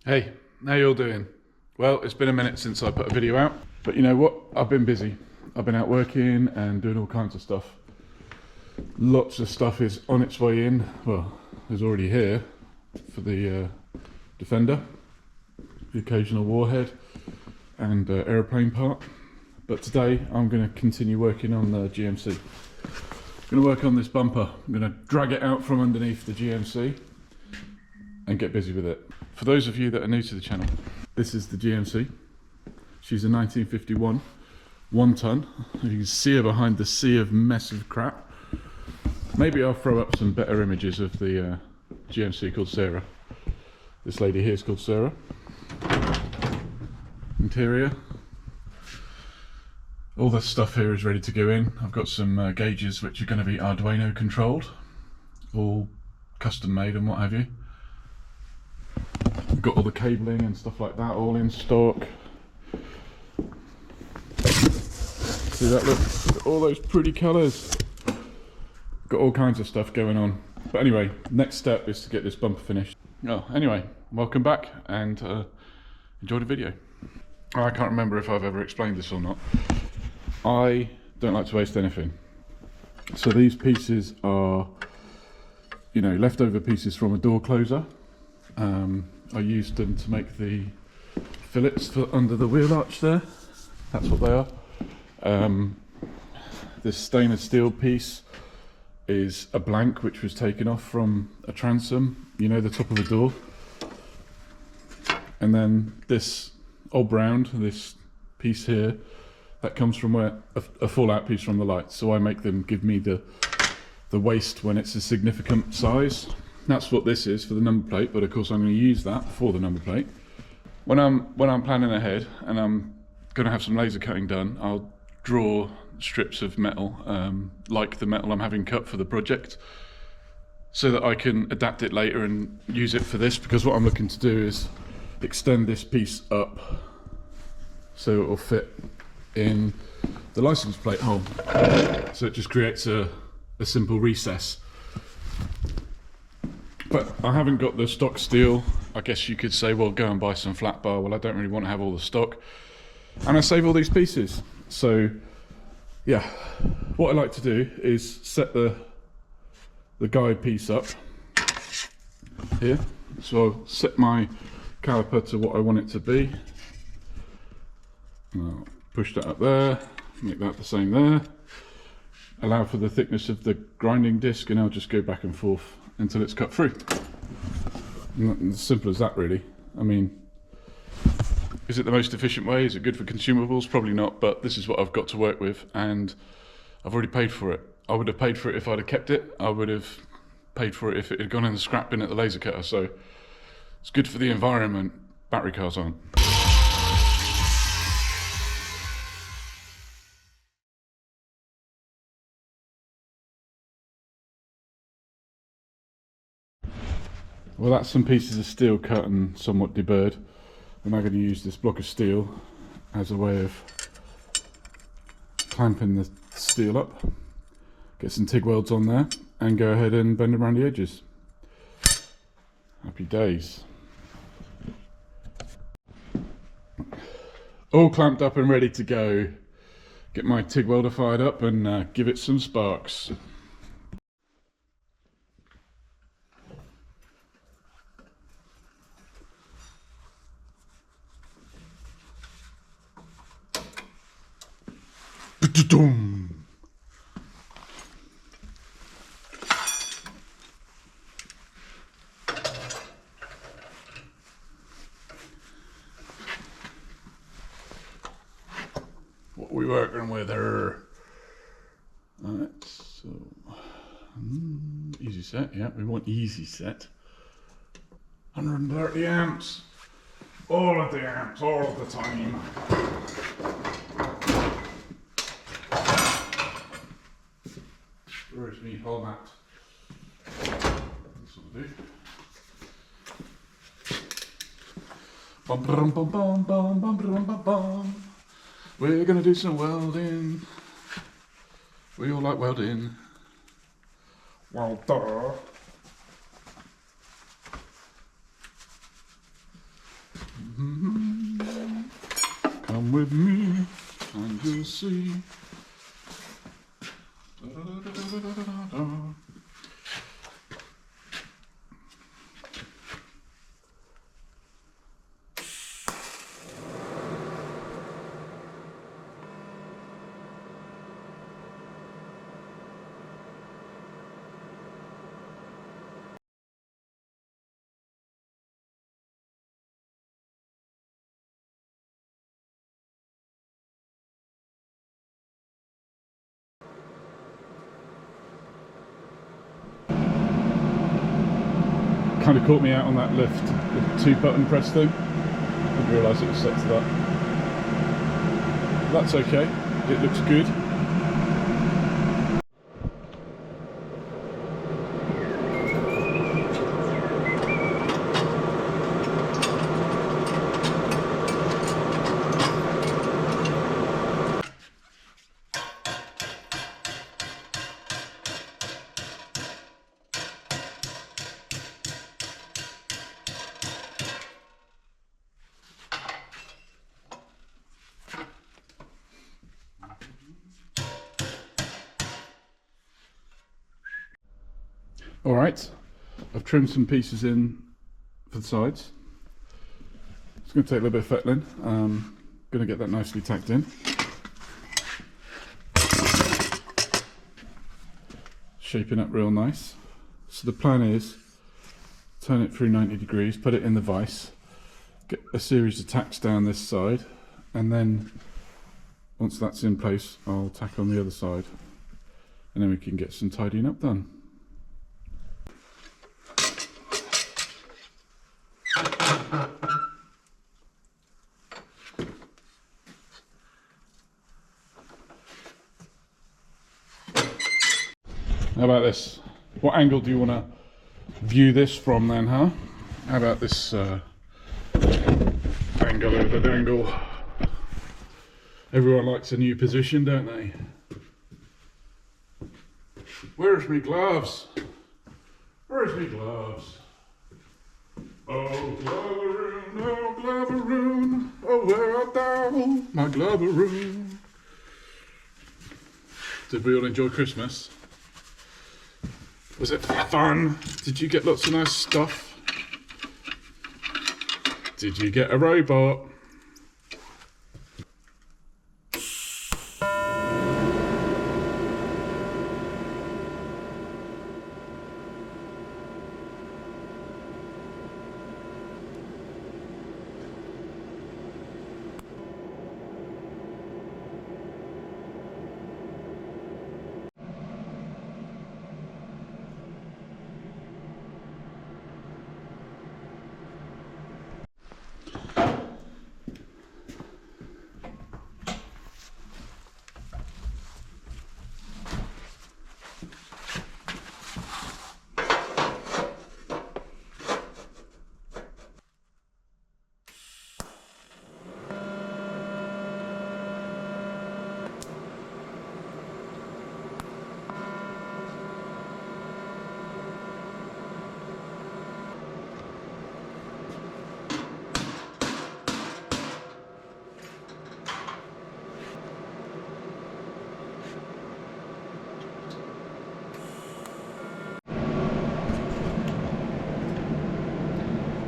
Hey, how you all doing? Well, it's been a minute since I put a video out, but you know what? I've been busy. I've been out working and doing all kinds of stuff. Lots of stuff is on its way in. Well, there's already here for the Defender, the occasional warhead and aeroplane part. But today I'm going to continue working on the GMC. I'm going to work on this bumper. I'm going to drag it out from underneath the GMC and get busy with it. For those of you that are new to the channel, this is the GMC. She's a 1951, 1 ton. You can see her behind the sea of massive crap. Maybe I'll throw up some better images of the GMC called Sarah. This lady here is called Sarah. Interior. All the stuff here is ready to go in. I've got some gauges which are going to be Arduino controlled, all custom made and what have you. I've got all the cabling and stuff like that all in stock. See that, look, all those pretty colours. Got all kinds of stuff going on. But anyway, next step is to get this bumper finished. Oh, anyway, welcome back and enjoy the video. I can't remember if I've ever explained this or not. I don't like to waste anything. So these pieces are, you know, leftover pieces from a door closer. I used them to make the fillets for under the wheel arch there. That's what they are. This stainless steel piece is a blank which was taken off from a transom, you know, the top of the door. And then this old round, this piece here, that comes from where a fallout piece from the light. So I make them give me the waste when it's a significant size. That's what this is for the number plate, but of course I'm going to use that for the number plate. When I'm planning ahead and I'm going to have some laser cutting done, I'll draw strips of metal, like the metal I'm having cut for the project, so that I can adapt it later and use it for this, because what I'm looking to do is extend this piece up so it will fit in the license plate hole. So it just creates a simple recess. But I haven't got the stock steel. I guess you could say, well, go and buy some flat bar. Well, I don't really want to have all the stock. And I save all these pieces. So, yeah, what I like to do is set the guide piece up here. So I'll set my caliper to what I want it to be. I'll push that up there, make that the same there. Allow for the thickness of the grinding disc, and I'll just go back and forth until it's cut through. As simple as that, really. I mean, is it the most efficient way? Is it good for consumables? Probably not, but this is what I've got to work with, and I've already paid for it. I would have paid for it if I'd have kept it. I would have paid for it if it had gone in the scrap bin at the laser cutter. So it's good for the environment. Battery cars aren't. Well, that's some pieces of steel cut and somewhat deburred. I'm now going to use this block of steel as a way of clamping the steel up. Get some TIG welds on there and go ahead and bend them around the edges. Happy days. All clamped up and ready to go. Get my TIG welder fired up and give it some sparks. What we working with her? Alright, so easy set. Yeah, we want easy set. 130 amps. All of the amps, all of the time. Where's me whole mat? This will do. Bum, bum, bum, bum, bum, bum, bum, bum, bum. We're gonna do some welding. We all like welding. Welder. with me and you'll see. Da, da, da, da, da, da, da. Kind of caught me out on that lift, the 2-button press thing. Didn't realise it was set to that. That's okay, it looks good. Alright, I've trimmed some pieces in for the sides. It's going to take a little bit of fettling. Going to get that nicely tacked in. Shaping up real nice. So the plan is, turn it through 90 degrees, put it in the vise, get a series of tacks down this side, and then once that's in place, I'll tack on the other side. And then we can get some tidying up done. How about this? What angle do you want to view this from then, huh? How about this angle over the angle? Everyone likes a new position, don't they? Where's me gloves? Where's me gloves? Oh, gloveroon, oh, gloveroon, oh, where art thou, my gloveroon? Did we all enjoy Christmas? Was it fun? Did you get lots of nice stuff? Did you get a robot?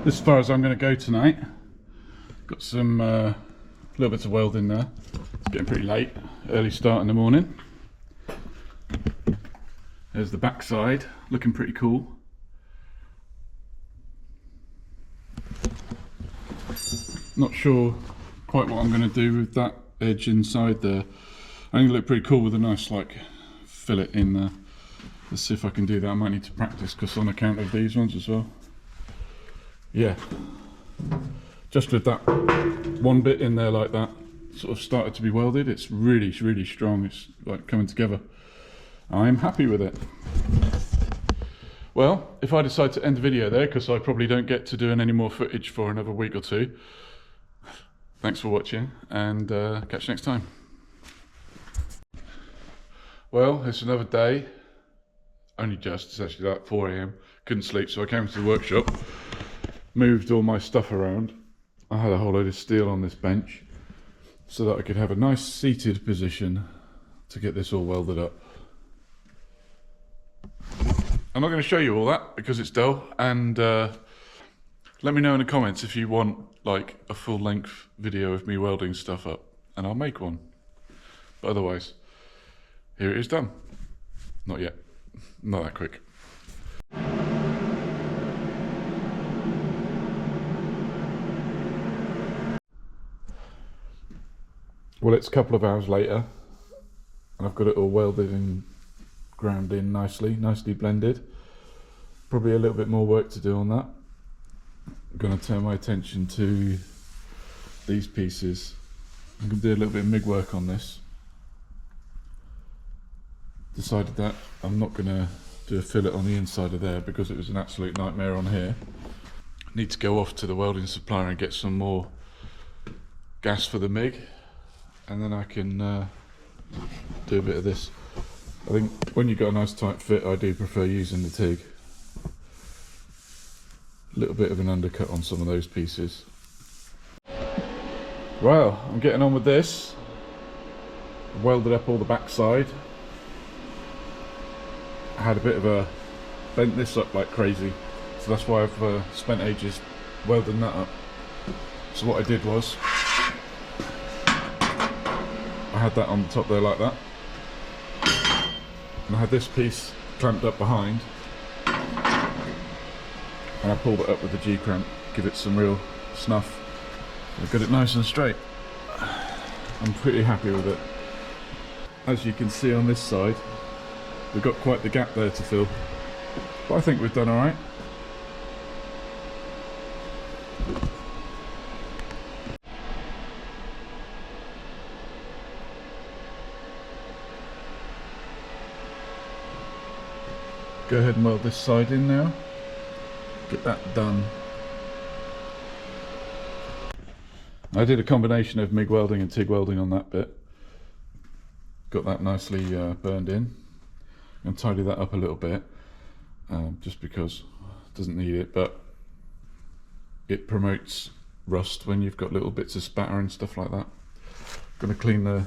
As far as I'm going to go tonight, got some little bits of welding there. It's getting pretty late, early start in the morning. There's the back side, looking pretty cool. Not sure quite what I'm going to do with that edge inside there. I think it looked pretty cool with a nice like fillet in there. Let's see if I can do that. I might need to practice because on account of these ones as well. Yeah, just with that one bit in there like that, sort of started to be welded. It's really, really strong. It's like coming together. I'm happy with it. Well, if I decide to end the video there, because I probably don't get to doing any more footage for another week or two, thanks for watching and catch you next time. Well, it's another day. Only just, it's actually like 4 AM. Couldn't sleep, so I came to the workshop. Moved all my stuff around. I had a whole load of steel on this bench. so that I could have a nice seated position to get this all welded up. I'm not going to show you all that because it's dull, and let me know in the comments if you want like a full length video of me welding stuff up, and I'll make one. But otherwise, here it is done. Not yet, not that quick. Well, it's a couple of hours later and I've got it all welded and ground in nicely blended. Probably a little bit more work to do on that. I'm going to turn my attention to these pieces. I'm going to do a little bit of MIG work on this. Decided that I'm not going to do a fillet on the inside of there because it was an absolute nightmare on here. I need to go off to the welding supplier and get some more gas for the MIG, and then I can do a bit of this. I think when you've got a nice tight fit, I do prefer using the TIG. A little bit of an undercut on some of those pieces. Well, I'm getting on with this. I've welded up all the backside. I had a bit of a bent this up like crazy, so that's why I've spent ages welding that up. So what I did was, I had that on the top there like that, and I had this piece clamped up behind, and I pulled it up with the G-clamp, give it some real snuff, and got it nice and straight. I'm pretty happy with it. As you can see on this side, we've got quite the gap there to fill, but I think we've done alright. Go ahead and weld this side in now, get that done. I did a combination of MIG welding and TIG welding on that bit. Got that nicely burned in. I'm going to tidy that up a little bit, just because it doesn't need it, but it promotes rust when you've got little bits of spatter and stuff like that. I'm going to clean the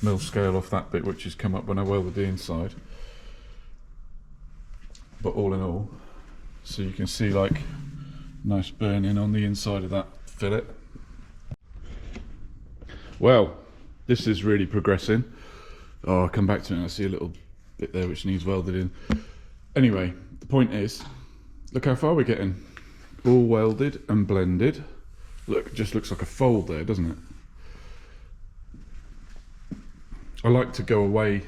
mill scale off that bit which has come up when I welded the inside. But all in all, so you can see like nice burning on the inside of that fillet. Well, this is really progressing. Oh, I'll come back to it and I see a little bit there which needs welded in. Anyway, the point is, look how far we're getting. All welded and blended. Look, it just looks like a fold there, doesn't it? I like to go away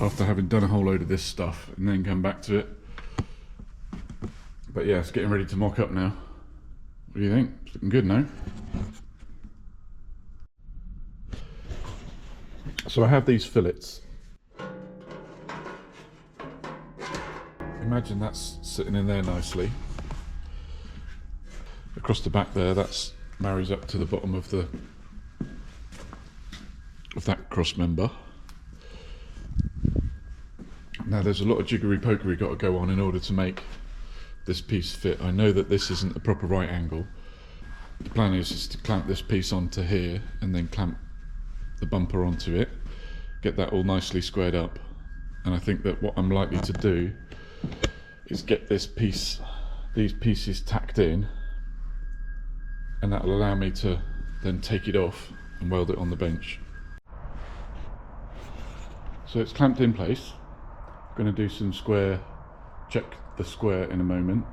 after having done a whole load of this stuff and then come back to it. But yeah, it's getting ready to mock up now. What do you think? It's looking good now. So I have these fillets. Imagine that's sitting in there nicely. Across the back there, that's marries up to the bottom of that cross member. Now there's a lot of jiggery pokery got to go on in order to make this piece fit. I know that this isn't the proper right angle. The plan is to clamp this piece onto here and then clamp the bumper onto it, get that all nicely squared up. And I think that what I'm likely to do is get these pieces tacked in, and that will allow me to then take it off and weld it on the bench. So it's clamped in place. I'm going to do some check the square in a moment,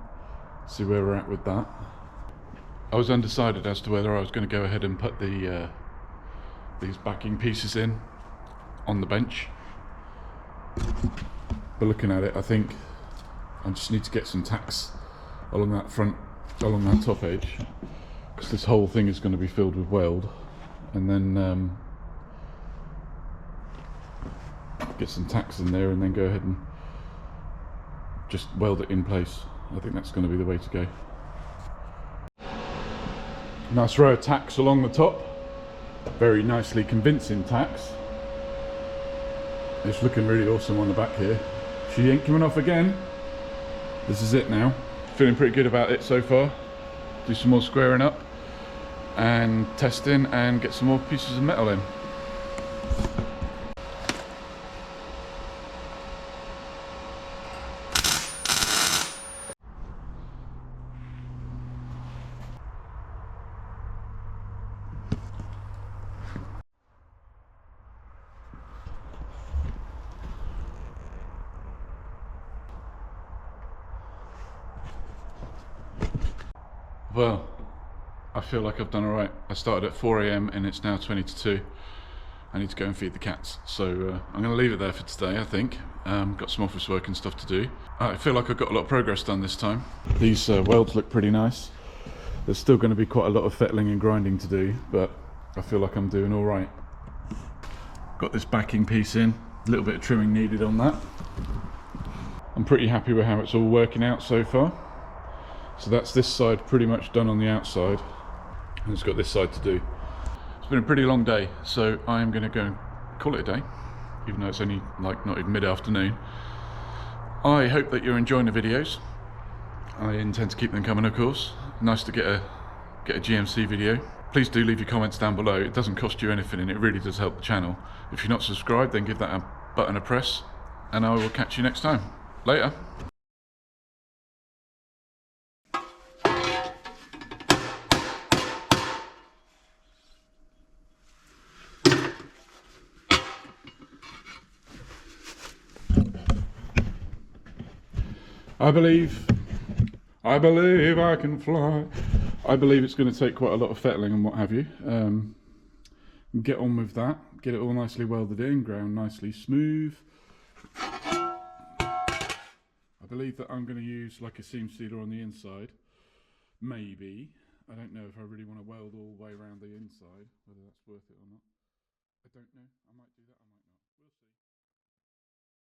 see where we're at with that. I was undecided as to whether I was going to go ahead and put these backing pieces in on the bench, but looking at it, I think I just need to get some tacks along that top edge, because this whole thing is going to be filled with weld, and then get some tacks in there and then go ahead and just weld it in place. I think that's going to be the way to go. Nice row of tacks along the top, very nicely convincing tacks. It's looking really awesome on the back here. She ain't coming off again. This is it now. Feeling pretty good about it so far. Do some more squaring up and testing and get some more pieces of metal in. Well, I feel like I've done alright. I started at 4 AM and it's now 20 to 2. I need to go and feed the cats. So I'm going to leave it there for today, I think. Got some office work and stuff to do. I feel like I've got a lot of progress done this time. These welds look pretty nice. There's still going to be quite a lot of fettling and grinding to do, but I feel like I'm doing alright. Got this backing piece in, a little bit of trimming needed on that. I'm pretty happy with how it's all working out so far. So that's this side pretty much done on the outside, and it's got this side to do. It's been a pretty long day, so I'm going to go and call it a day, even though it's only like not even mid-afternoon. I hope that you're enjoying the videos. I intend to keep them coming, of course. Nice to get a GMC video. Please do leave your comments down below. It doesn't cost you anything and it really does help the channel. If you're not subscribed, then give that a button a press, and I will catch you next time. Later. I believe I can fly. I believe it's going to take quite a lot of fettling and what have you. Get on with that. Get it all nicely welded in, ground nicely smooth. I believe that I'm going to use like a seam sealer on the inside. Maybe. I don't know if I really want to weld all the way around the inside, whether that's worth it or not. I don't know. I might do that.